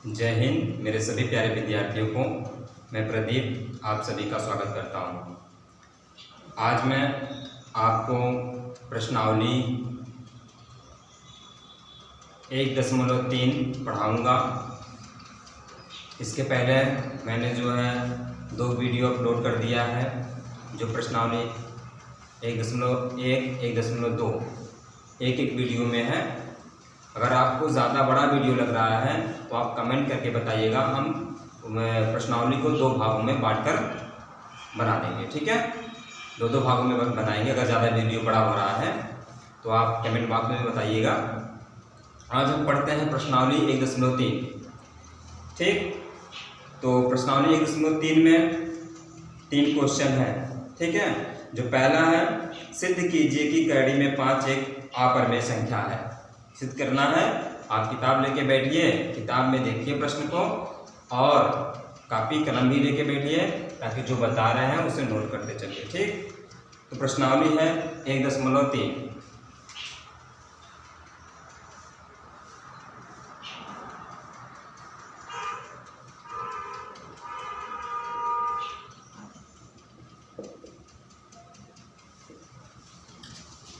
जय हिंद मेरे सभी प्यारे विद्यार्थियों को। मैं प्रदीप आप सभी का स्वागत करता हूं। आज मैं आपको प्रश्नावली 1.3 पढ़ाऊंगा। इसके पहले मैंने जो है 2 वीडियो अपलोड कर दिया है, जो प्रश्नावली 1.1, 1.2 एक वीडियो में है। अगर आपको ज़्यादा बड़ा वीडियो लग रहा है तो आप कमेंट करके बताइएगा, हम प्रश्नावली को 2 भागों में बांटकर बना देंगे। ठीक है, 2 भागों में बनाएंगे। अगर ज़्यादा वीडियो बड़ा हो रहा है तो आप कमेंट बॉक्स में बताइएगा। आज हम पढ़ते हैं प्रश्नावली 1.3। ठीक, तो प्रश्नावली 1.3 में 3 क्वेश्चन है। ठीक है, जो पहला है, सिद्ध कीजिए कि कड़ी में 5 एक अपरिमेय संख्या है। सिद्ध करना है। आप किताब लेके बैठिए, किताब में देखिए प्रश्न को, और कॉपी कलम भी लेके बैठिए ताकि जो बता रहे हैं उसे नोट करते चलिए। ठीक, तो प्रश्नावली है 1.3।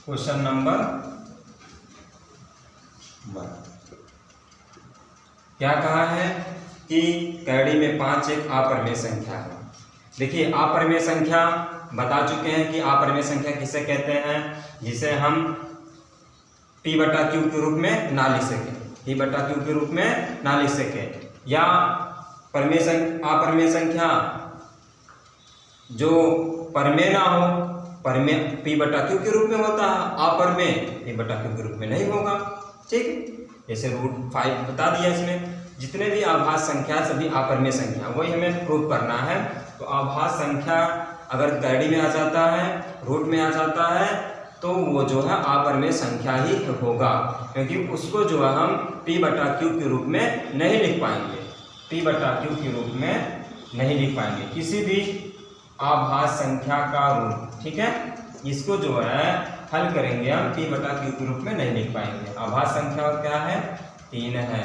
क्वेश्चन नंबर 1 क्या कहा है कि कड़ी में 5 एक अपरिमेय संख्या है। देखिए, अपरिमेय संख्या बता चुके हैं कि अपरिमेय संख्या किसे कहते हैं, जिसे हम p/q के रूप में ना लिख सकें, p/q के रूप में ना लिख सकें, या अपरिमेय संख्या जो परिमेय ना हो, परिमेय p/q के रूप में होता है, अपरिमेय p/q के रूप में नहीं होगा। ठीक, जैसे √5 बता दिया। इसमें जितने भी आभास संख्या सभी अपरिमेय संख्या, वही हमें प्रूव करना है। तो आभास संख्या अगर कड़ी में आ जाता है, रूट में आ जाता है, तो वो जो है अपरिमेय संख्या ही होगा, क्योंकि उसको जो है हम p/q के रूप में नहीं लिख पाएंगे, p/q के रूप में नहीं लिख पाएंगे किसी भी आभास संख्या का रूट। ठीक है, इसको जो है हल करेंगे हम, p/q के रूप में नहीं लिख पाएंगे। आभास संख्या क्या है, 3 है,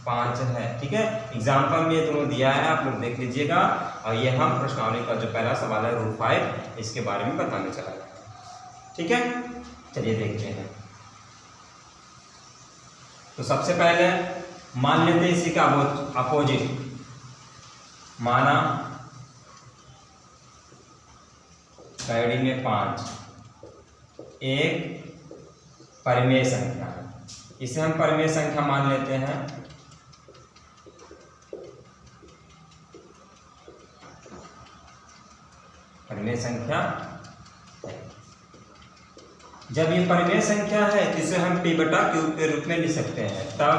5 है। ठीक है, एग्जाम्पल में ये दोनों दिया है, आप लोग देख लीजिएगा। और ये हम प्रश्नावली का जो पहला सवाल है √5, इसके बारे में बताने चला है। ठीक है, चलिए देखते हैं। तो सबसे पहले मान लेते हैं इसी का अपोजिट। माना कड़ी में 5 एक परिमेय संख्या है, इसे हम परिमेय संख्या मान लेते हैं। परिमेय संख्या, जब ये परिमेय संख्या है तो इसे हम p/q के रूप में लिख सकते हैं। तब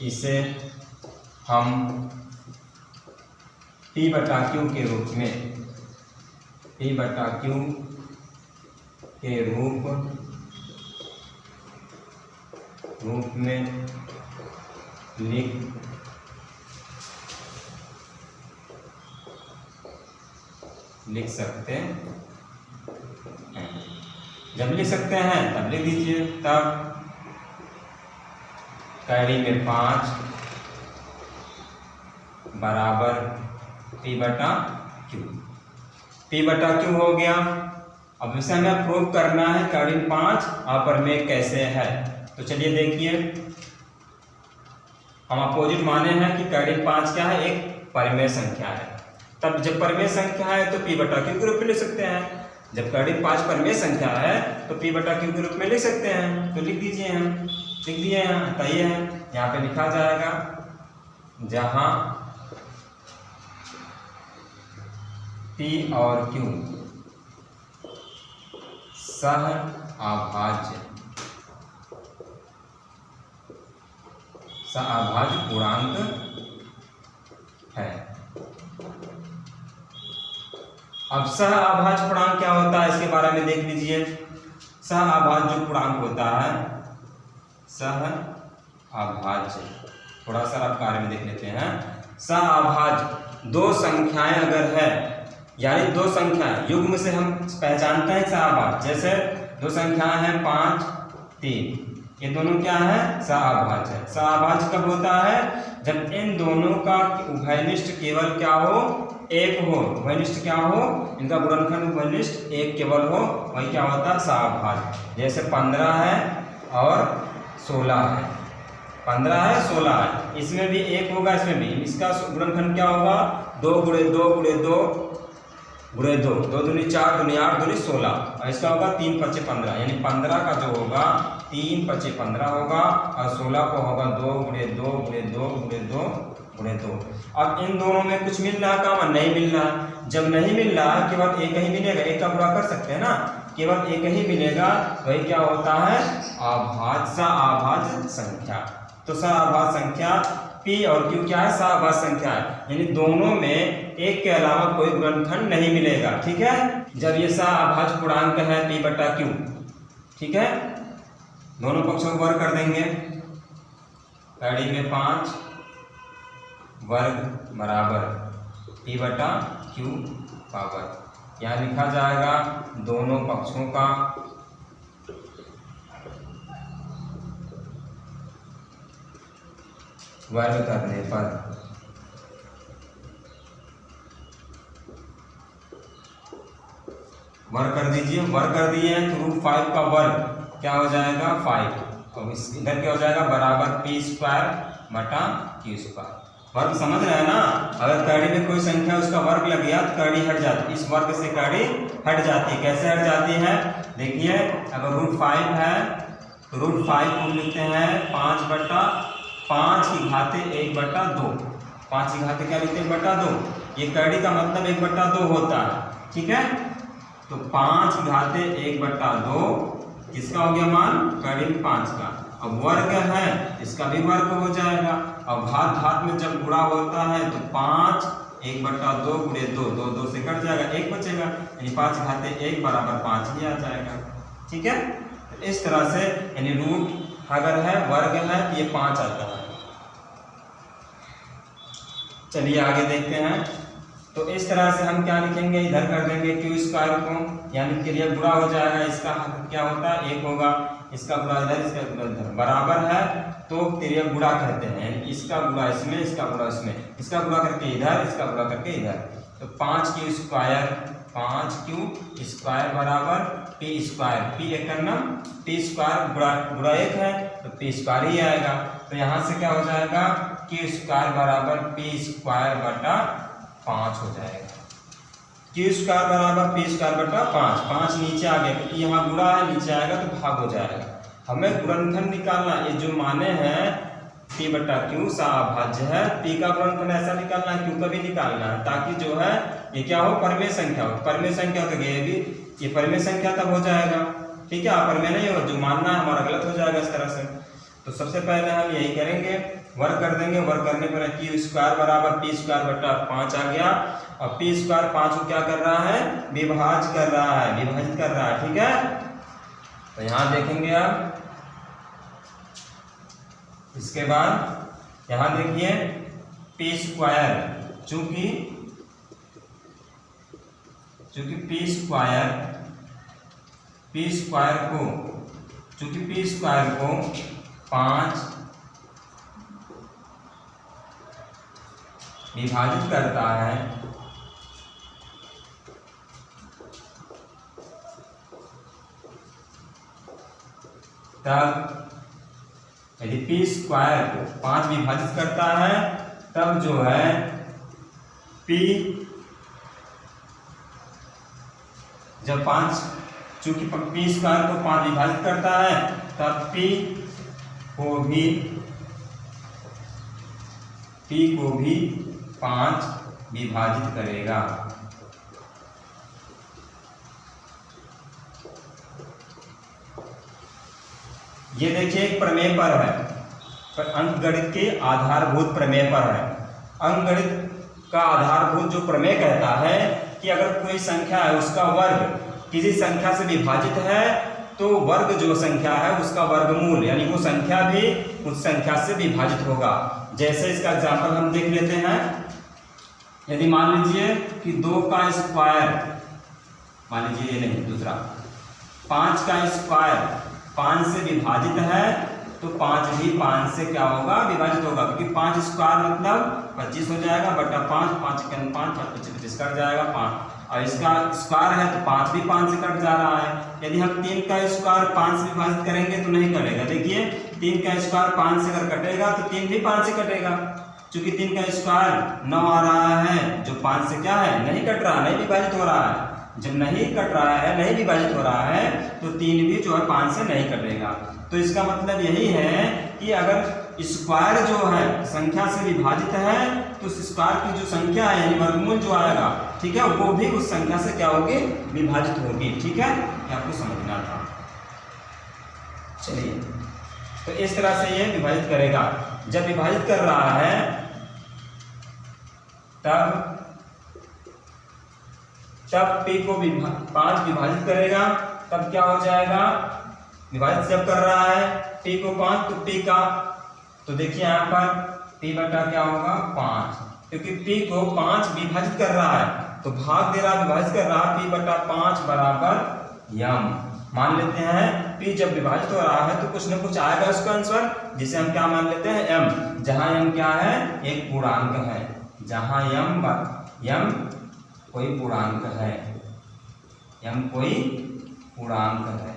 इसे हम p/q के रूप में लिख सकते हैं। जब लिख सकते हैं तब लिख दीजिए। तब कड़ी में 5 बराबर p/q हो गया। अब इसे हमें प्रूव करना है कड़ी में 5 अपरिमेय कैसे है। तो चलिए देखिए, हम अपोजिट माने हैं कि कड़ी में 5 क्या है, एक परिमेय संख्या है। तब जब परिमेय संख्या है तो p/q के रूप में लिख सकते हैं। जब कड़ी 5 परिमेय संख्या है तो p/q के रूप में लिख सकते हैं। तो लिख दीजिए, हम लिख दिए हैं। बताइए, यहाँ पे लिखा जाएगा, जहां p और q सह अभाज्य पूर्णांक है। अब सह अभाज्य पूर्णांक क्या होता है, इसके बारे में देख लीजिए। सह अभाज्य जो पूर्णांक होता है, सह अभाज्य, थोड़ा सा आप कार्य में देख लेते हैं। सह अभाज्य 2 संख्याएं अगर है, यानी 2 संख्याएं युग्म से हम पहचानते हैं सह अभाज्य। जैसे 2 संख्याएं हैं 5, 3, ये दोनों क्या है, सहाभाज्य है। सहाभाज्य कब होता है, जब इन दोनों का उभयनिष्ठ केवल क्या हो, एक हो। उभयनिष्ठ क्या हो, इनका गुणनखंड उभयनिष्ठ एक केवल हो, वही क्या होता है, सहाभाज्य। जैसे 15 है और 16 है, 15 है 16 है, इसमें भी एक होगा, इसमें भी। इसका गुणनखंड क्या होगा, 2 गुणे 2 गुणे 2 गुणे 2, 2 दूनी 4 दूनी 8 दूनी 16, और इसका होगा 3 पच्चे 15, यानी 15 का जो होगा 3 पच्चे 15 होगा, और 16 को होगा 2 गुणे 2 गुणे 2 गुणे 2 गुणे 2। अब इन दोनों में कुछ मिल रहा है काम, नहीं मिल रहा है। जब नहीं मिल रहा है, केवल एक ही मिलेगा, एक का गुणा कर सकते हैं ना, केवल एक ही मिलेगा, वही क्या होता है, अभाज्य, सहाभाज्य संख्या। तो सहाभाज्य संख्या P और Q क्या है, सहाभाज्य संख्या है, यानी दोनों में एक के अलावा कोई गुणनखंड नहीं मिलेगा। ठीक है, जब ये सहाभाज्य पूर्णांक है P बटा Q, ठीक है, दोनों पक्षों को वर्ग कर देंगे, कड़ी में 5 वर्ग बराबर P बटा Q पावर। यहाँ लिखा जाएगा दोनों पक्षों का वर्ग करने पर वर्ग कर दीजिए, वर्ग कर दिए हैं तो √5 का वर्ग क्या हो जाएगा, 5, और इस इधर क्या हो जाएगा, बराबर P² बटा Q²। वर्ग समझ रहे हैं ना, अगर कड़ी में कोई संख्या उसका वर्ग लग गया तो कड़ी हट जाती, इस वर्ग से कड़ी हट जाती है। कैसे हट जाती है, देखिए, अगर √5 है तो √5 को लिखते हैं 5 बटा 5 की घाते 1 बटा 2, 5 की घाते क्या लिखते हैं, 1 बटा 2। ये कड़ी का मतलब 1 बटा 2 होता है। ठीक है, तो 5 की घाते 1 बटा 2 किसका हो गया मान, कड़ी में 5 का। अब वर्ग है, इसका भी वर्ग हो जाएगा। अब घात घात में जब गुणा होता है तो 5 1 बटा 2 गुणे 2, 2 2 से कट जाएगा, 1 बचेगा, यानी 5 घाते 1 बराबर 5 ही आ जाएगा। ठीक है, तो इस तरह से यानी रूट अगर है, वर्ग है तो ये 5 आता है। चलिए आगे देखते हैं। तो इस तरह से हम क्या लिखेंगे, इधर कर देंगे Q² को, यानी कि ये गुणा हो जाएगा, इसका क्या होता है, 1 होगा, इसका गुणा इधर, इसका गुणा इधर, बराबर है तो तिर्यक गुणा कहते हैं, यानी इसका गुणा इसमें, इसका गुणा इसमें, इसका गुणा करके इधर, इसका गुणा करके इधर। तो 5Q² 5Q² बराबर P², P एक करना, P² गुणा 1 है तो P² ही आएगा। तो यहाँ से क्या हो जाएगा, Q² बराबर P² बटा 5 हो जाएगा। Q² बराबर P² बटा 5, 5 नीचे आ गया क्योंकि यहाँ गुणा है, नीचे आएगा तो भाग हो जाएगा। हमें गुणनखंड निकालना, ये जो माने हैं P बटा Q सहाभाज्य है, P का गुणनखंड ऐसा निकालना है, Q का भी निकालना है, ताकि जो है ये क्या हो, परमेय संख्या हो। परमेय संख्या तो ये परमेय संख्या तब हो जाएगा। ठीक है, अपरमेय नहीं हो, जो मानना है हमारा गलत हो जाएगा इस तरह से। तो सबसे पहले हम यही करेंगे, वर्ग कर देंगे, वर्ग करने पर Q² बराबर P² बटा 5 आ गया, और P² 5 को क्या कर रहा है, विभाज्य कर रहा है, विभाजित कर रहा है। ठीक है, तो यहाँ देखेंगे आप, इसके बाद यहाँ देखिए P² चूंकि P² को 5 विभाजित करता है, तब यदि P² को 5 विभाजित करता है, तब जो है P जब 5 चूंकि P² को 5 विभाजित करता है, तब P को भी 5 विभाजित करेगा। ये देखिए एक प्रमेय पर है, पर अंकगणित के आधारभूत प्रमेय पर है। अंकगणित का आधारभूत जो प्रमेय कहता है कि अगर कोई संख्या है उसका वर्ग किसी संख्या से विभाजित है, तो वर्ग जो संख्या है उसका वर्गमूल यानी वो संख्या भी उस संख्या से विभाजित होगा। जैसे इसका एग्जाम्पल हम देख लेते हैं। यदि मान लीजिए कि 2 का स्क्वायर, मान लीजिए ये नहीं दूसरा, 5 का स्क्वायर 5 से विभाजित है तो 5 भी 5 से क्या होगा, विभाजित होगा, क्योंकि 5 स्क्वायर मतलब 25 हो जाएगा बटा 5, 5 के 5, 25 कट जाएगा 5, और इसका स्क्वायर है तो 5 भी 5 से कट जा रहा है। यदि हम 3 का स्क्वायर 5 से विभाजित करेंगे तो नहीं कटेगा। देखिए 3 का स्क्वायर 5 से अगर कटेगा तो 3 भी 5 से कटेगा, क्योंकि 3 का स्क्वायर 9 आ रहा है जो 5 से क्या है, नहीं कट रहा, नहीं विभाजित हो रहा है। जब नहीं कट रहा है, नहीं विभाजित हो रहा है तो 3 भी जो है 5 से नहीं कटेगा। तो इसका मतलब यही है कि अगर स्क्वायर जो है संख्या से विभाजित है तो उस स्क्वायर की जो संख्या है यानी वर्गमूल जो आएगा, ठीक है, वो भी उस संख्या से क्या होगी, विभाजित होगी। ठीक है, ये आपको समझना था। चलिए, तो इस तरह से ये विभाजित करेगा। जब विभाजित कर रहा है तब p को 5 विभाजित करेगा, तब क्या हो जाएगा, विभाजित जब कर रहा है p को 5 तो p का, तो देखिए यहाँ पर p बटा क्या होगा 5, क्योंकि p को 5 विभाजित कर रहा है तो भाग दे रहा, विभाजित कर रहा, p बटा 5 बराबर m। मान लेते हैं p जब विभाजित हो रहा है तो कुछ न कुछ आएगा उसका आंसर, जिसे हम क्या मान लेते हैं m, जहाँ m क्या है, एक पूर्णांक है, जहाँ m कोई पूर्णांक है, m कोई पूर्णांक है।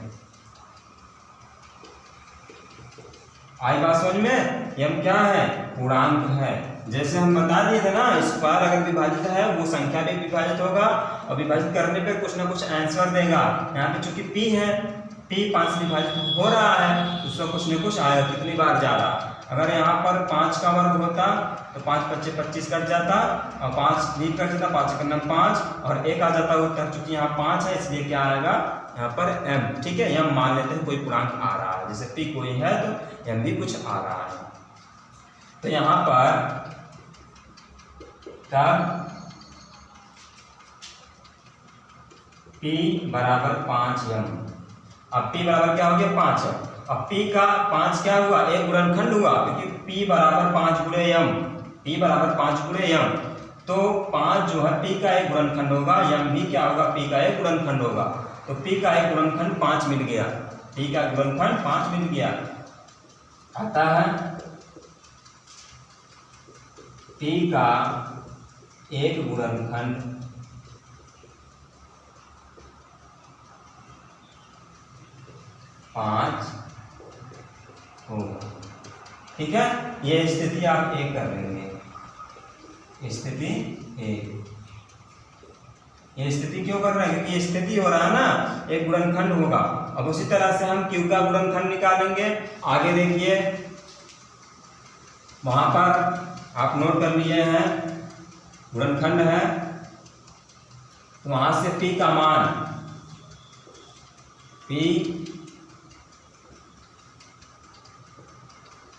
आई बात समझ में, m क्या है, पूर्णांक है। जैसे हम बता दिए थे ना, स्क्वायर अगर विभाजित है वो संख्या भी विभाजित होगा और विभाजित करने पे कुछ ना कुछ आंसर देगा। यहाँ पे चूंकि p है, p 5 से विभाजित हो रहा है, उसका कुछ न कुछ आएगा, कितनी बार जा रहा। अगर यहाँ पर 5 का वर्ग होता तो 5 × 5 = 25 कट जाता और 5 भी कट जाता, 5 × 9 5 और 1 आ जाता होता। चूंकि यहाँ 5 है इसलिए क्या आएगा यहाँ पर m। ठीक है, m मान लेते हैं कोई पूर्णांक आ रहा है, जैसे p कोई है तो m भी कुछ आ रहा है। तो यहाँ पर तब p बराबर 5m, अब p बराबर क्या हो गया 5। अब p का 5 क्या हुआ, एक गुणनखंड हुआ, क्योंकि p बराबर 5 गुणे m, p बराबर 5 गुणे m, तो 5 जो है p का एक गुणनखंड होगा, m भी क्या होगा, p का एक गुणनखंड होगा। तो p का एक गुणनखंड 5 मिल गया, p का गुणनखंड 5 मिल गया, आता है p का एक गुणनखंड 5 होगा। ठीक है, ये स्थिति आप एक कर लेंगे, स्थिति एक। ये स्थिति क्यों कर रहे हैं, क्योंकि ये स्थिति हो रहा है ना, एक गुणनखंड होगा। अब उसी तरह से हम q का गुणनखंड निकालेंगे। आगे देखिए, वहां पर आप नोट कर लिए हैं गुणनखंड है, तो वहां से p का मान, p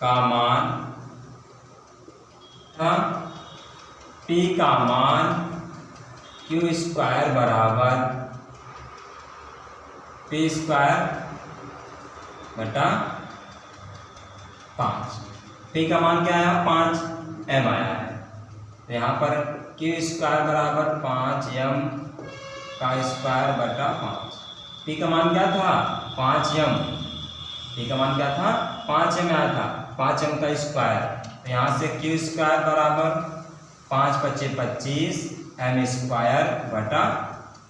का मान था, p का मान q² बराबर p² बटा 5। p का मान क्या आया 5m आया है, तो यहाँ पर q² बराबर 5m का स्क्वायर बटा 5। p का मान क्या था 5m, p का मान क्या था 5m आया था, 5m का स्क्वायर। तो यहाँ से q² बराबर 5 × 5 = 25 m² बटा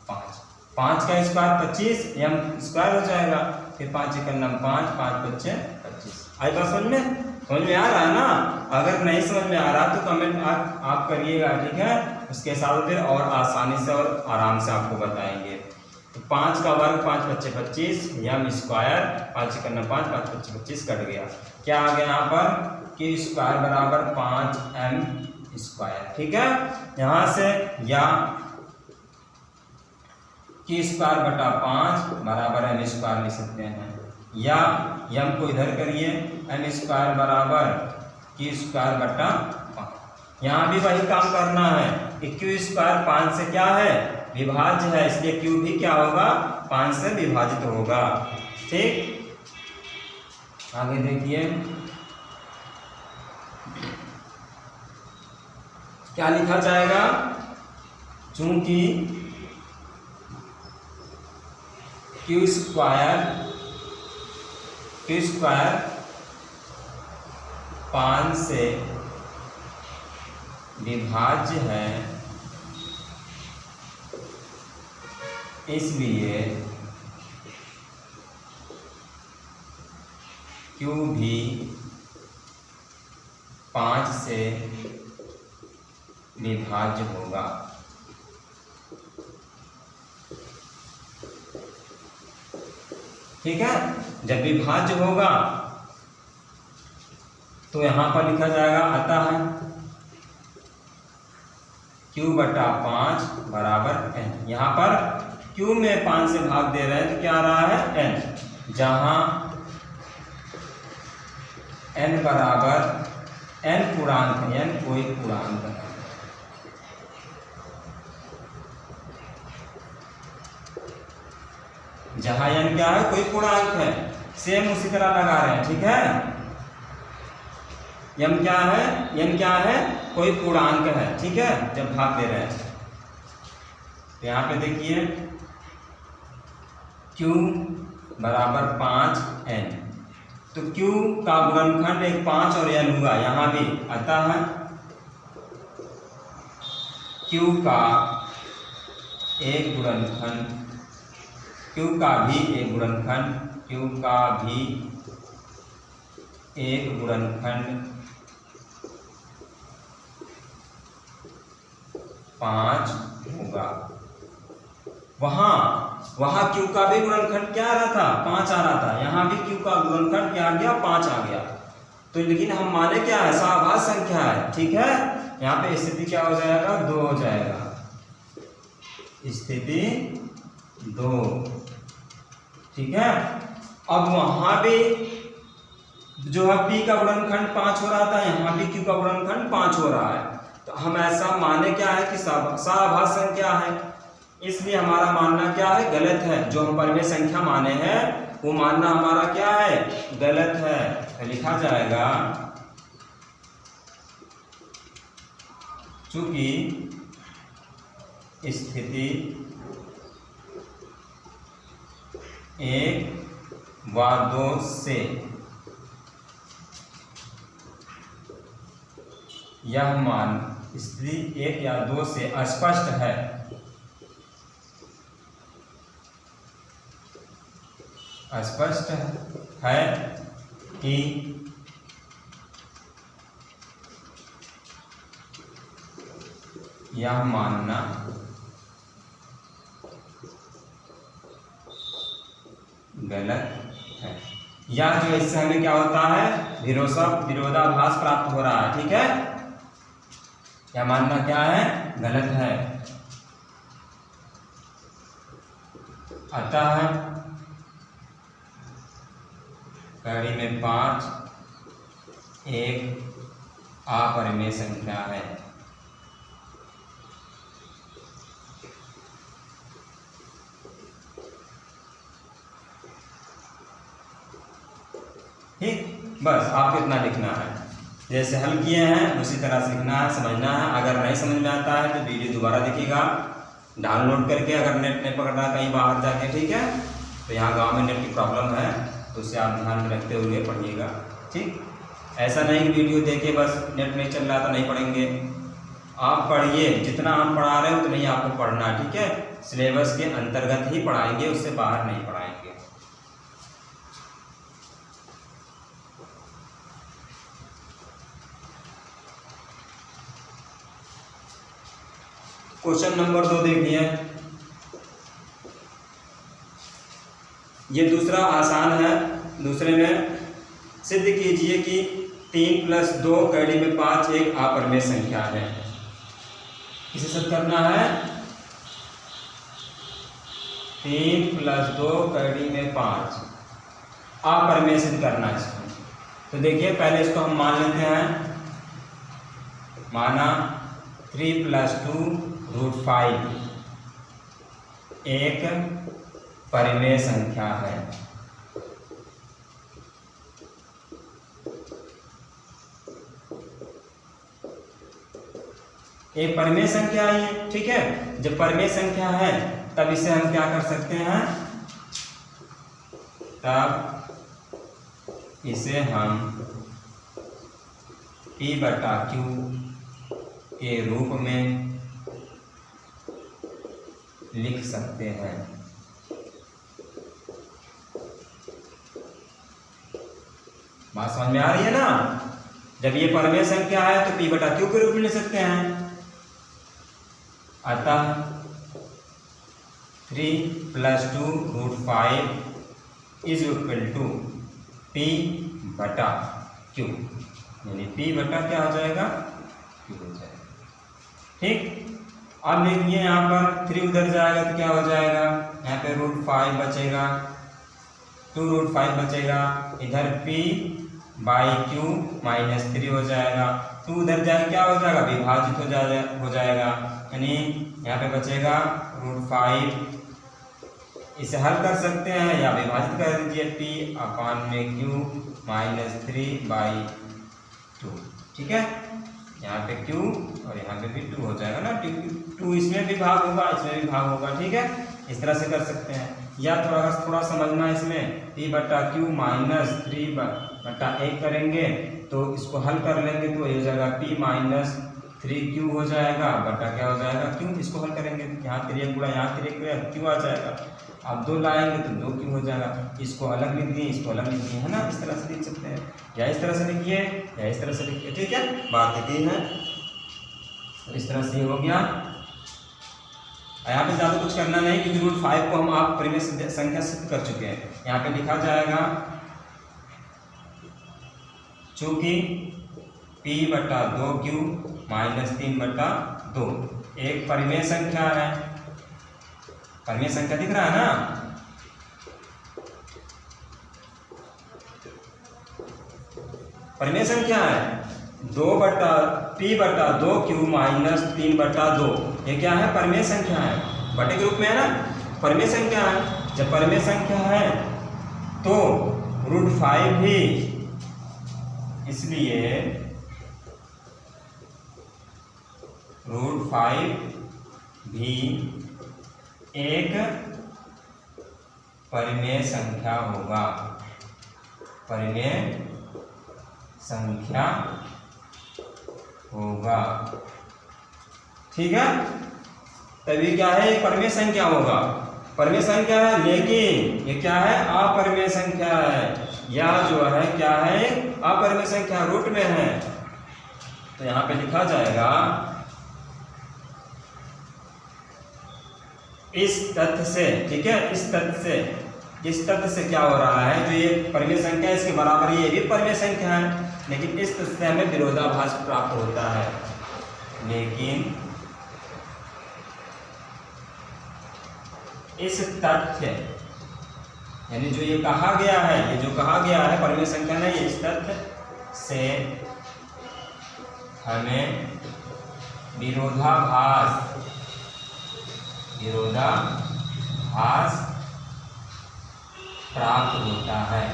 5। 5 का स्क्वायर 25, m स्क्वायर हो जाएगा, फिर 5 × 9 5, 5 × 5 = 25। आई बात समझ में आ रहा है ना। अगर नहीं समझ में आ रहा तो कमेंट आप करिएगा, ठीक है, उसके साथ फिर और आसानी से और आराम से आपको बताएंगे। तो 5 का वर्ग 5 × 5 = 25, m स्क्वायर 5 × 9 5, 5 × 5 = 25 कट गया। क्या आ गया यहाँ पर q² बराबर 5m²। ठीक है, यहाँ से या q² बटा 5 बराबर m² लिख सकते हैं, या m को इधर करिए, m² बराबर q² बटा 5। यहाँ भी वही काम करना है कि q² 5 से क्या है, विभाज्य है, इसलिए q भी क्या होगा 5 से विभाजित होगा। ठीक, आगे देखिए क्या लिखा जाएगा, चूंकि q² क्यू स्क्वायर 5 से विभाज्य है, इसलिए क्यू भी 5 से विभाज्य होगा। ठीक है, जब विभाज्य होगा तो यहां पर लिखा जाएगा, अतः q बटा 5 बराबर n। यहां पर q में 5 से भाग दे रहे हैं तो क्या आ रहा है n, जहां n बराबर n पूर्णांक है, n कोई पूर्णांक है। जहां n क्या है, कोई पूर्णांक है, सेम उसी तरह लगा रहे हैं। ठीक है, m क्या है, n क्या है, कोई पूर्णांक है। ठीक है, जब भाग दे रहे हैं तो यहां पे देखिए q बराबर 5n, तो q का गुणनखंड एक 5 और n हुआ यहाँ भी, अतः q का एक गुणनखंड, q का भी एक गुणनखंड, q का भी एक गुणनखंड 5 होगा। वहां q का भी गुणनखंड क्या आ रहा था, 5 आ रहा था, यहाँ भी q का गुणनखंड क्या आ गया, 5 आ गया। तो लेकिन हम माने क्या है, सहाभाज्य संख्या है। ठीक है, यहाँ पे स्थिति क्या हो जाएगा, 2 हो जाएगा, स्थिति 2। ठीक है, अब वहां भी जो है p का गुणनखंड 5 हो रहा था, यहाँ भी q का गुणनखंड 5 हो रहा है। तो हम ऐसा माने क्या है कि सहाभाज्य संख्या है, इसलिए हमारा मानना क्या है, गलत है। जो हम परिमेय संख्या माने हैं वो मानना हमारा क्या है, गलत है। तो लिखा जाएगा चूंकि स्थिति 1 व 2 से यह मान स्थिति 1 या 2 से अस्पष्ट है, स्पष्ट है कि यह मानना गलत है, या जो इससे हमें क्या होता है, विरोधाभास प्राप्त हो रहा है। ठीक है, यह मानना क्या है, गलत है। अतः कड़ी में 5 एक अपरिमेय संख्या है। ठीक, बस आपको इतना लिखना है, जैसे हल किए हैं उसी तरह से लिखना है, समझना है। अगर नहीं समझ में आता है तो वीडियो दोबारा देखिएगा डाउनलोड करके, अगर नेट नहीं पकड़ रहा कहीं बाहर जाके। ठीक है, तो यहाँ गांव में नेट की प्रॉब्लम है, तो उसे आप ध्यान में रखते हुए पढ़िएगा। ठीक, ऐसा नहीं कि वीडियो देखे बस नेट नहीं चल रहा तो नहीं पढ़ेंगे, आप पढ़िए, जितना हम पढ़ा रहे हैं उतना ही आपको पढ़ना है। ठीक है, सिलेबस के अंतर्गत ही पढ़ाएंगे, उससे बाहर नहीं पढ़ाएंगे। क्वेश्चन नंबर 2 देखिए, ये दूसरा आसान है। दूसरे में सिद्ध कीजिए कि 3 + 2 कड़ी में 5 एक अपरिमेय संख्या है। इसे सिद्ध करना है, 3 + 2 कड़ी में 5 अपरिमेय सिद्ध करना है इसको। तो देखिए पहले इसको हम मान लेते हैं, माना 3 + 2√5 एक परिमेय संख्या है। एक परिमेय संख्या है, ठीक है। जब परिमेय संख्या है तब इसे हम क्या कर सकते हैं, तब इसे हम P बटा Q के रूप में लिख सकते हैं। बात समझ में आ रही है ना? जब ये परमेय संख्या है तो P बटा Q के रूप में लिख सकते हैं। अतः 3 + 2 √5 इज इक्वल टू P बटा Q, यानी P बटा क्या हो जाएगा? Q हो जाएगा। ठीक, अब देखिए यहाँ पर 3 उधर जाएगा तो क्या हो जाएगा? यहाँ पे √5 बचेगा, 2 √5 बचेगा, इधर P बाई Q -3 हो जाएगा। 2 उधर जाएगा क्या हो जाएगा? विभाजित हो जाएगा, यानी यहाँ पे बचेगा √5। इसे हल कर सकते हैं या विभाजित कर दीजिए, P अपान में Q -3/2। ठीक है, यहाँ पे Q और यहाँ पे भी 2 हो जाएगा ना, 2 इसमें भी भाग होगा, इसमें भी भाग होगा। ठीक है, इस तरह से कर सकते हैं। या थोड़ा समझना इसमें, P बटा Q -3 बटा 1 करेंगे तो इसको हल कर लेंगे तो ये हो जाएगा P -3Q हो जाएगा बटा क्या हो जाएगा? Q। इसको हल करेंगे, यहाँ 3 गुणा यहाँ 3 गुणा Q आ जाएगा। अब 2 लाएंगे तो 2Q हो जाएगा। इसको अलग लिख दिए, इसको अलग लिख दिए, है ना? इस तरह से लिख सकते हैं, या इस तरह से लिखिए या इस तरह से लिखिए। ठीक है, बात इतनी है। इस तरह से हो गया। यहाँ पे ज़्यादा कुछ करना नहीं क्योंकि √5 को हम आप परिमेय संख्या सिद्ध कर चुके हैं। यहाँ पे लिखा जाएगा चूंकि P बटा 2Q -3 बटा 2 एक परिमेय संख्या है। परिमेय संख्या दिख रहा है ना? परिमेय संख्या है P बटा 2Q -3 बटा 2। ये क्या है? परिमेय संख्या है, बटे के रूप में है ना, परिमेय संख्या है। जब परिमेय संख्या है तो √5 भी, इसलिए √5 भी एक परिमेय संख्या होगा। परिमेय संख्या होगा। ठीक है, तभी क्या है? ये परिमेय संख्या होगा। परिमेय संख्या है, लेकिन ये क्या है? अपरिमेय संख्या है। यह जो है क्या है? अपरिमेय संख्या, रूट में है। तो यहां पे लिखा जाएगा इस तथ्य से। ठीक है, इस तथ्य से क्या हो रहा है? जो ये परिमेय संख्या है इसके बराबर ये भी परिमेय संख्या है, लेकिन इस तथ्य से हमें विरोधाभास प्राप्त होता है। लेकिन इस तथ्य, यानी जो ये कहा गया है, ये जो कहा गया है परिमेय संख्या नहीं, इस तथ्य से हमें विरोधाभास प्राप्त होता है।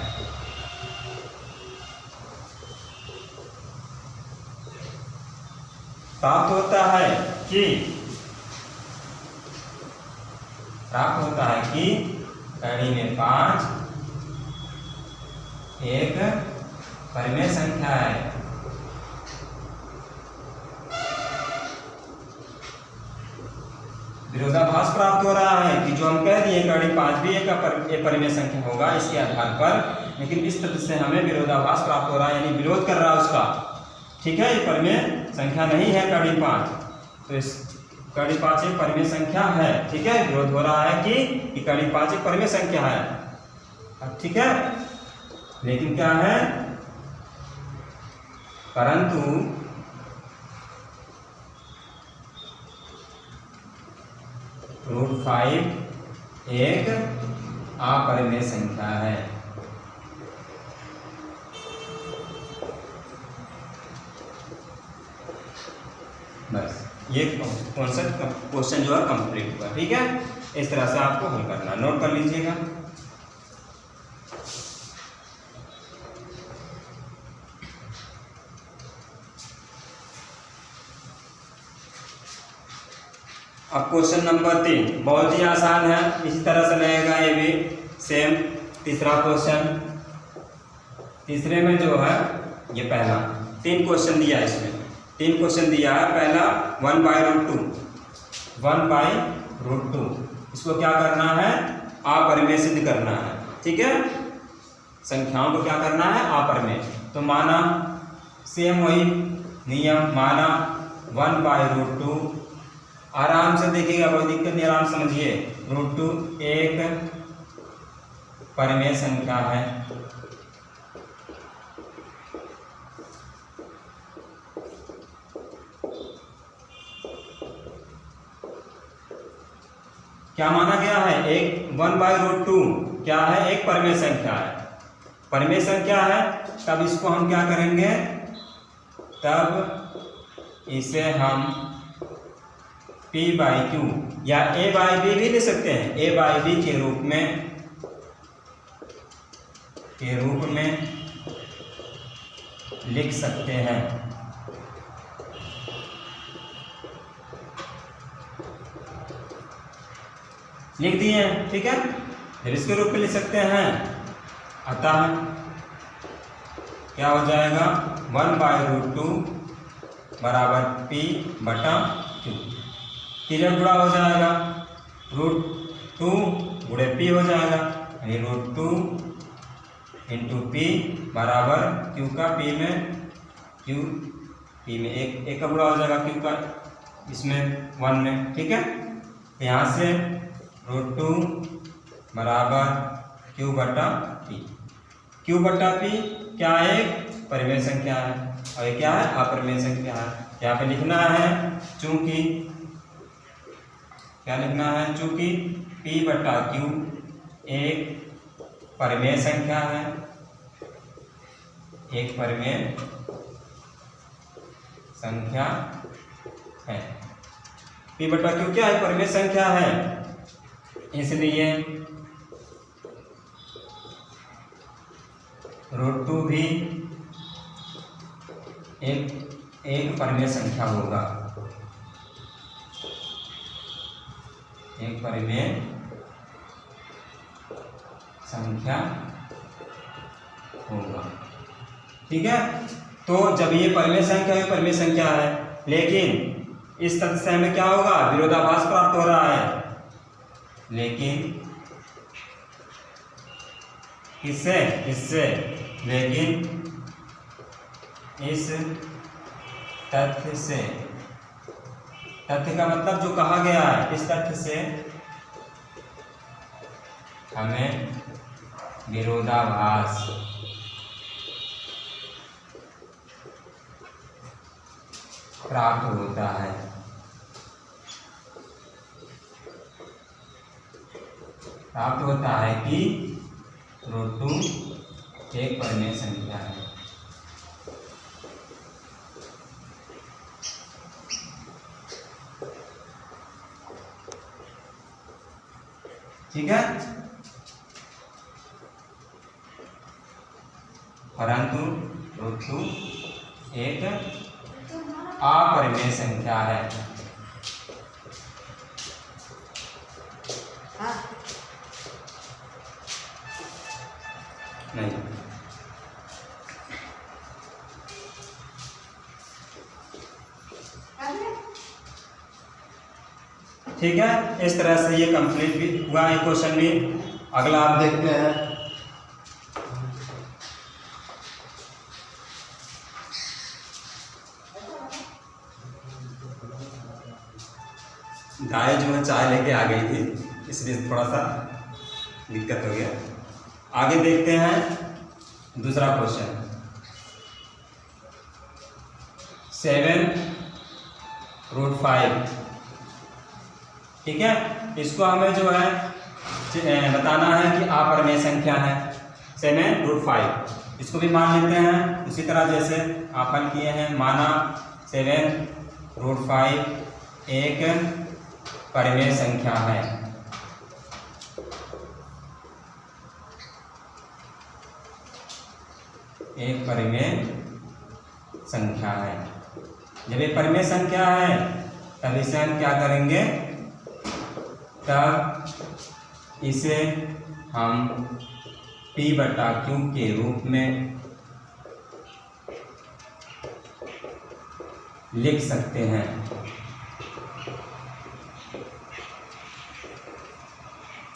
प्राप्त होता है कि कड़ी में 5 एक परिमेय संख्या है। विरोधाभास प्राप्त हो रहा है कि जो हम कह दिए कड़ी 5 भी एक परिमेय संख्या होगा इसके आधार पर, लेकिन इस तथ्य से हमें विरोधाभास प्राप्त हो रहा है, यानी विरोध कर रहा है उसका। ठीक है, ये परिमेय संख्या नहीं है कड़ी 5, तो इस कड़ी 5 एक परिमेय संख्या है। ठीक है, विरोध हो रहा है कि कड़ी 5 एक परिमेय संख्या है। ठीक है, लेकिन क्या है? परंतु √5 एक अपरिमेय संख्या है। बस ये क्वेश्चन जो है कंप्लीट हुआ। ठीक है, इस तरह से आपको हल करना, नोट कर लीजिएगा। अब क्वेश्चन नंबर 3 बहुत ही आसान है, इसी तरह से रहेगा ये भी सेम। तीसरा क्वेश्चन तीसरे में जो है ये पहला 3 क्वेश्चन दिया है, इसमें 3 क्वेश्चन दिया है। पहला 1/√2 इसको क्या करना है, अपरिमेय सिद्ध करना है। ठीक है, संख्याओं को क्या करना है, अपरिमेय। तो माना सेम वही नियम, माना 1/√2, आराम से देखिएगा, कोई दिक्कत नहीं, आराम समझिए। √2 एक परिमेय संख्या है। क्या माना गया है, एक 1/√2 क्या है, एक परिमेय संख्या है। परिमेय संख्या है, तब इसको हम क्या करेंगे, तब इसे हम P/Q या A/B भी ले सकते हैं, A/B के रूप में लिख सकते हैं। लिख दिए, ठीक है। फिर इसके रूप में लिख सकते हैं, अतः क्या हो जाएगा, 1/√2 बराबर P/Q। क्लियर, गुणा हो जाएगा, √2 गुणे P हो जाएगा, यानी √2 × P बराबर Q का P में एक का गुणा हो जाएगा Q का इसमें 1 में। ठीक है, यहाँ से √2 बराबर Q/P। Q/P क्या है, परिमेय संख्या है, और ये क्या है, अपरिमेय संख्या है। यहाँ पे लिखना है, चूंकि क्या लिखना है, चूंकि P/Q एक परिमेय संख्या है, एक परिमेय संख्या है। P/Q क्या है, परिमेय संख्या है, इसलिए √2 भी एक परिमेय संख्या होगा, एक परिमेय संख्या होगा। ठीक है, तो जब ये परिमेय संख्या है, परिमेय संख्या है, लेकिन इस तथ्य से हमें क्या होगा, विरोधाभास प्राप्त हो रहा है। लेकिन इससे लेकिन इस तथ्य से, तथ्य का मतलब जो कहा गया है, इस तथ्य से हमें विरोधाभास प्राप्त होता है। प्राप्त होता है कि √2 एक परिमेय संख्या है। ठीक है, परंतु √2 एक अपरिमेय संख्या है। नहीं, ठीक है, इस तरह से ये कंप्लीट भी हुआ है क्वेश्चन भी। अगला आप देखते हैं, गाय जो है चाय लेके आ गई थी, इसलिए थोड़ा सा दिक्कत हो गया। आगे देखते हैं दूसरा क्वेश्चन, 7√5। ठीक है, इसको हमें जो है बताना है कि अपरिमेय संख्या है 7√5। इसको भी मान लेते हैं उसी तरह जैसे आपन किए हैं। माना 7√5 एक परिमेय संख्या है। एक परिमेय संख्या है। जब एक परिमेय संख्या है तब इसे हम क्या करेंगे, तब इसे हम P/Q के रूप में लिख सकते हैं।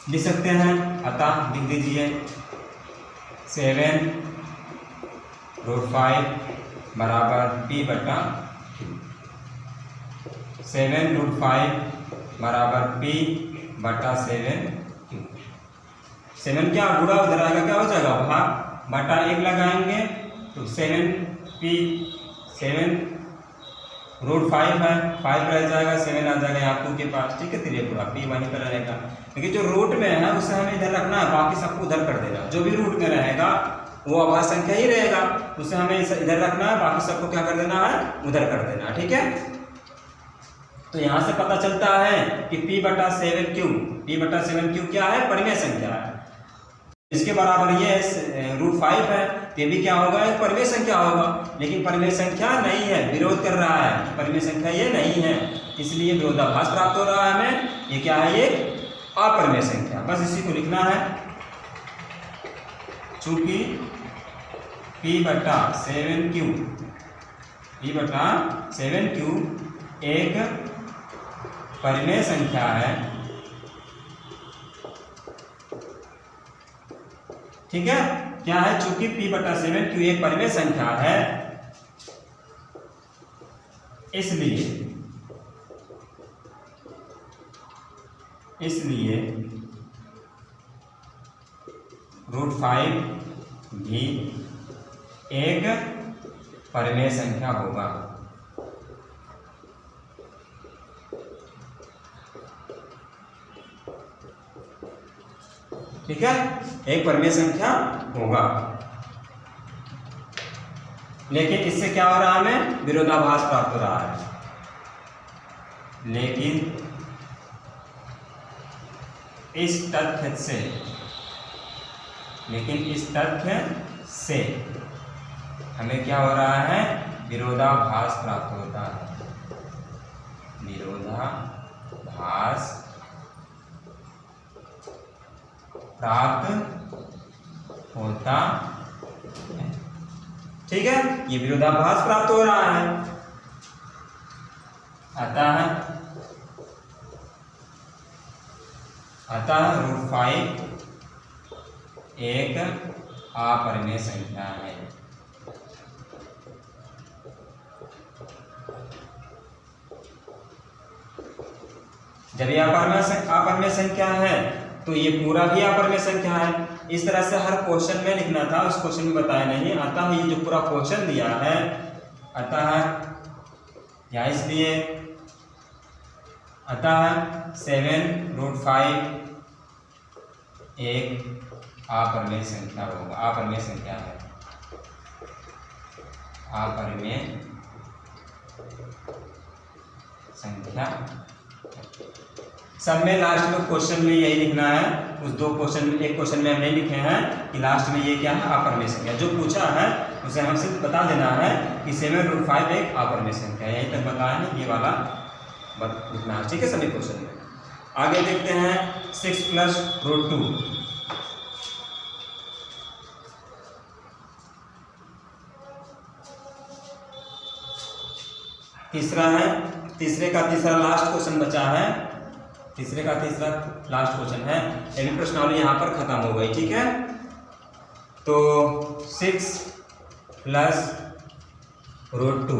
लिख सकते हैं, अतः लिख दीजिए 7√5 बराबर P बटा Q। 7√5 बराबर P बटा 7Q। 7 क्या गुणा उधर आएगा, क्या हो जाएगा भाग, बटा 1 लगाएंगे तो 7P 7√5 है, 5 रह जाएगा, 7 आ जाएगा यहाँ Q के पास, ठीक है। तो ये पूरा P वहीं पर रहेगा, लेकिन जो रूट में है उसे हमें इधर रखना है, बाकी सबको उधर कर देना। जो भी रूट में रहेगा वो अभाज्य संख्या ही रहेगा, उसे हमें इधर रखना है, बाकी सबको क्या कर देना है, उधर कर देना, ठीक है। तो यहाँ से पता चलता है कि P बटा 7Q क्या है, परिमेय संख्या है। इसके बराबर ये √5 है, तो ये भी क्या होगा, एक परिमेय संख्या होगा। लेकिन परिमेय संख्या नहीं है, विरोध कर रहा है, परिमेय संख्या ये नहीं है, इसलिए विरोधाभास प्राप्त हो रहा है हमें। ये क्या है, ये अपरिमेय संख्या, बस इसी को लिखना है। चूंकि P बटा 7Q एक परिमेय संख्या है, ठीक है। क्या है, चूंकि P बटा 7Q एक परिमेय संख्या है, इसलिए √5 भी एक परिमेय संख्या होगा। ठीक है, एक परिमेय संख्या होगा। लेकिन इससे क्या हो रहा है, हमें विरोधाभास प्राप्त हो रहा है। लेकिन इस तथ्य से हमें क्या हो रहा है, विरोधाभास प्राप्त होता है। विरोधाभास प्राप्त होता है, ठीक है। ये विरोधाभास प्राप्त हो रहा है, अतः √5 एक अपरिमेय संख्या है। जब ये अपरिमेय संख्या है तो ये पूरा भी अपरिमेय संख्या है। इस तरह से हर क्वेश्चन में लिखना था, उस क्वेश्चन में बताया नहीं। अतः ये जो पूरा क्वेश्चन दिया है, अतः या इसलिए 7√5 एक अपरिमेय संख्या होगा, अपरिमेय संख्या है, अपरिमेय संख्या। सब में लास्ट में क्वेश्चन में यही लिखना है। उस दो क्वेश्चन में, एक क्वेश्चन में हम नहीं लिखे हैं कि लास्ट में ये क्या है, अपरिमेय संख्या। जो पूछा है उसे हम सिर्फ बता देना है कि 7√5 एक अपरिमेय संख्या है, यहीं तक बताया है, ये वाला लिखना है, ठीक है, सभी क्वेश्चन में। आगे देखते हैं 6 + √2। तीसरे का तीसरा लास्ट क्वेश्चन बचा है। तीसरे का तीसरा लास्ट क्वेश्चन है। ये प्रश्नावली यहाँ पर खत्म हो गई, ठीक है। तो 6 + √2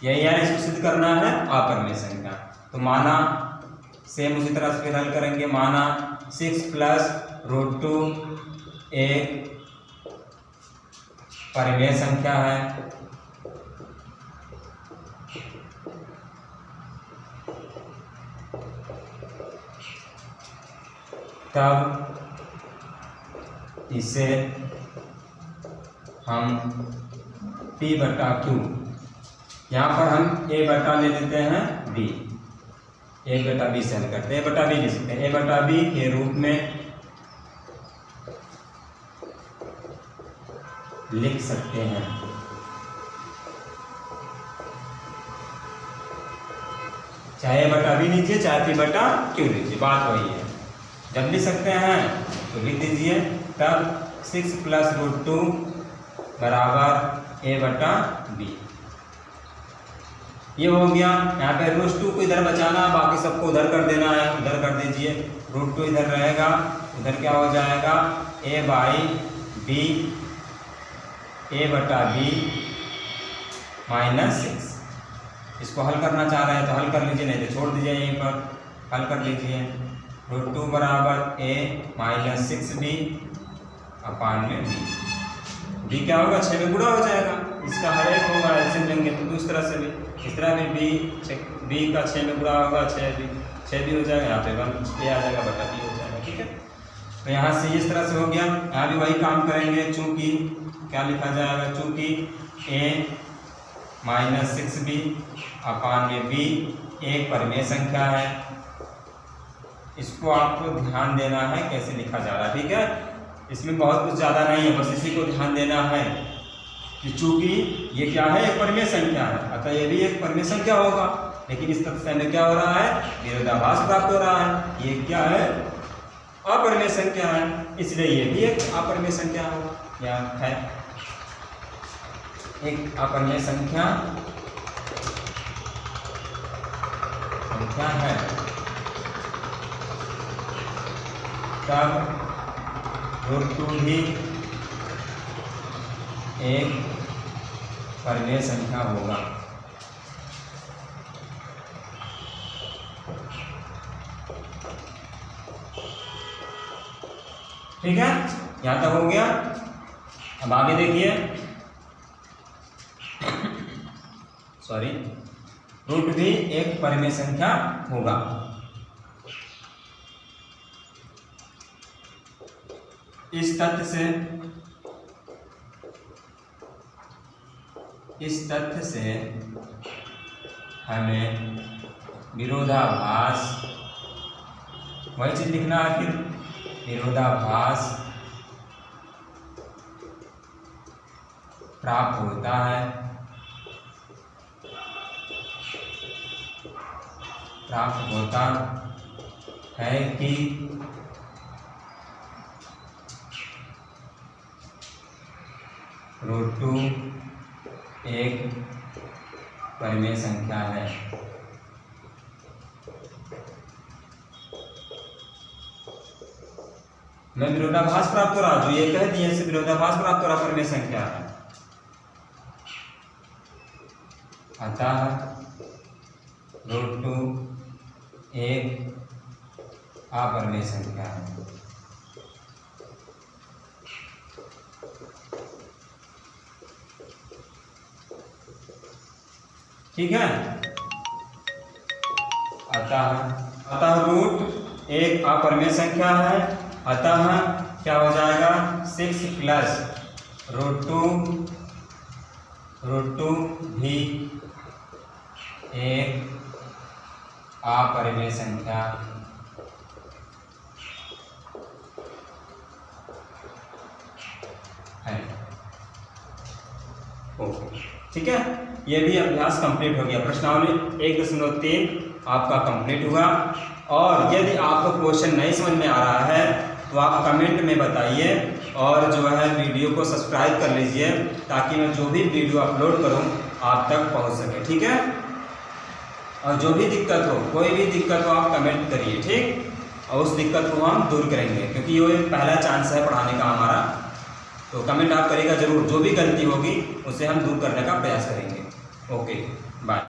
यही है, इसको सिद्ध करना है अपरिमेय संख्या। तो माना सेम उसी तरह से फिर हल करेंगे। माना 6 + √2 एक परिमेय संख्या है, तब इसे हम P बटा Q, यहाँ पर हम A बटा ले लेते हैं B, A बटा B से हल करते हैं। A बटा B ले सकते हैं, A बटा B के रूप में लिख सकते हैं। चाहे A बटा B लीजिए, चाहे P बटा Q लीजिए, बात वही है। जब लिख सकते हैं तो लिख दीजिए। तब 6 + √2 बराबर A बटा B। ये हो गया। यहाँ पे √2 को इधर बचाना, बाकी सबको उधर कर देना है, उधर कर दीजिए। √2 इधर रहेगा, उधर क्या हो जाएगा a/b a/b -6। इसको हल करना चाह रहे हैं तो हल कर लीजिए, नहीं तो छोड़ दीजिए, यहीं पर हल कर लीजिए। √2 बराबर a -6b अपान में b क्या होगा 6 में गुणा हो जाएगा, इसका हर एक होगा, एलसीएम लेंगे तो दूसरी तरह से भी, इस तरह भी b का 6 में गुणा होगा, 6 भी हो जाएगा, यहाँ पे 1 a आ जाएगा बटा b हो जाएगा। ठीक है, तो यहाँ से इस तरह से हो गया। यहाँ भी वही काम करेंगे, चूँकि क्या लिखा जाएगा, चूँकि a -6b अपान में b एक परिमेय संख्या है। इसको आपको ध्यान देना है कैसे लिखा जा रहा है। ठीक है, इसमें बहुत कुछ ज़्यादा नहीं है, बस इसी को ध्यान देना है कि चूँकि ये क्या है, एक परिमेय संख्या है, अतः ये भी एक परिमेय संख्या होगा। लेकिन इस तथ्य में क्या हो रहा है, विरोधाभास प्राप्त हो रहा है। ये क्या है, अपरिमेय संख्या है, इसलिए ये भी एक अपरिमेय संख्या होगा। या है एक अपरिमेय संख्या है, तब √2 भी एक परिमेय संख्या होगा। ठीक है, यहाँ तक हो गया। अब आगे देखिए, सॉरी, √2 भी एक परिमेय संख्या होगा। इस तथ्य से हमें विरोधाभास, वही चीज लिखना है, फिर विरोधाभास प्राप्त होता है कि √2 एक परिमेय संख्या है। मैं विरोधाभास प्राप्त हो रहा, जो ये कह दिए इससे विरोधाभास प्राप्त हो रहा परिमेय संख्या है, अतः √2 एक अपरिमेय संख्या है। ठीक है, अतः रूट एक अपरिमेय संख्या है, अतः क्या हो जाएगा 6 प्लस √2 भी एक अपरिमेय संख्या है। ओके, ठीक है, ये भी अभ्यास कंप्लीट हो गया। प्रश्नावली 1.3 आपका कंप्लीट हुआ। और यदि आपको क्वेश्चन नहीं समझ में आ रहा है तो आप कमेंट में बताइए, और जो है वीडियो को सब्सक्राइब कर लीजिए, ताकि मैं जो भी वीडियो अपलोड करूं आप तक पहुंच सके। ठीक है, और जो भी दिक्कत हो, कोई भी दिक्कत हो, आप कमेंट करिए, ठीक, और उस दिक्कत को हम दूर करेंगे, क्योंकि ये पहला चांस है पढ़ाने का हमारा। तो कमेंट आप करिएगा ज़रूर, जो भी गलती होगी उसे हम दूर करने का प्रयास करेंगे। Okay, bye.